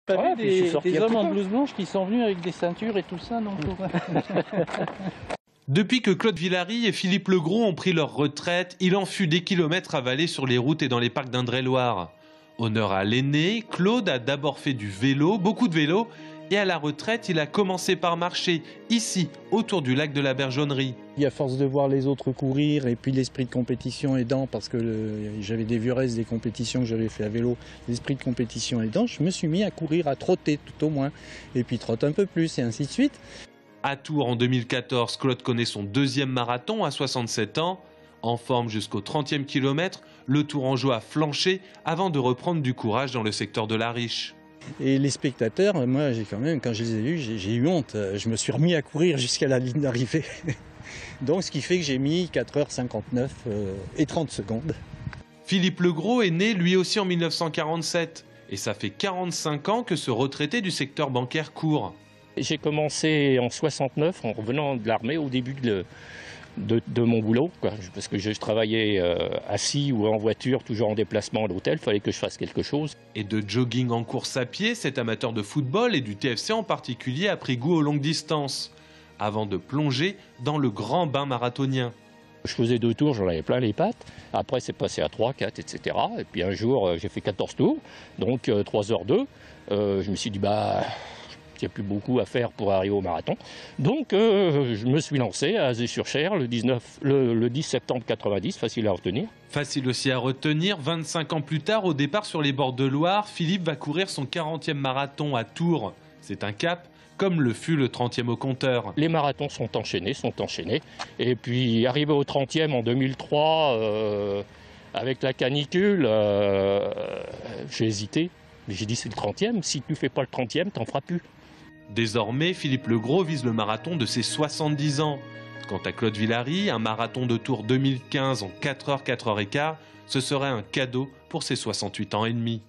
T'as Ouais, vu puis je suis sorti des un hommes peu en tard. blouse blanche qui sont venus avec des ceintures et tout ça, non? Depuis que Claude Villary et Philippe Legros ont pris leur retraite, il en fut des kilomètres avalés sur les routes et dans les parcs d'Indre-et-Loire. Honneur à l'aîné, Claude a d'abord fait du vélo, beaucoup de vélo, et à la retraite, il a commencé par marcher, ici, autour du lac de la Bergeonnerie. Et à force de voir les autres courir et puis l'esprit de compétition aidant, parce que j'avais des vieux restes des compétitions que j'avais fait à vélo, l'esprit de compétition aidant, je me suis mis à courir, à trotter tout au moins, et puis trotte un peu plus et ainsi de suite. À Tours en 2014, Claude connaît son deuxième marathon à 67 ans. En forme jusqu'au 30e kilomètre, le Tourangeau a flanché avant de reprendre du courage dans le secteur de la Riche. Et les spectateurs, moi j'ai quand même, quand je les ai vus, j'ai eu honte. Je me suis remis à courir jusqu'à la ligne d'arrivée. Donc ce qui fait que j'ai mis 4h59 et 30 secondes. Philippe Legros est né lui aussi en 1947. Et ça fait 45 ans que ce retraité du secteur bancaire court. J'ai commencé en 69 en revenant de l'armée au début de mon boulot, quoi. Parce que je travaillais assis ou en voiture, toujours en déplacement à l'hôtel, il fallait que je fasse quelque chose. Et de jogging en course à pied, cet amateur de football et du TFC en particulier a pris goût aux longues distances, avant de plonger dans le grand bain marathonien. Je faisais 2 tours, j'en avais plein les pattes. Après, c'est passé à 3, 4, etc. Et puis un jour, j'ai fait 14 tours, donc 3h02. Je me suis dit, il n'y a plus beaucoup à faire pour arriver au marathon. Donc, je me suis lancé à Azé-sur-Cher le 10 septembre 90, facile à retenir. Facile aussi à retenir, 25 ans plus tard, au départ sur les bords de Loire, Philippe va courir son 40e marathon à Tours. C'est un cap, comme le fut le 30e au compteur. Les marathons sont enchaînés. Et puis, arrivé au 30e en 2003, avec la canicule, j'ai hésité. J'ai dit c'est le 30e, si tu ne fais pas le 30e, t'en feras plus. Désormais, Philippe Legros vise le marathon de ses 70 ans. Quant à Claude Villary, un marathon de Tours 2015 en 4h, 4h15, ce serait un cadeau pour ses 68 ans et demi.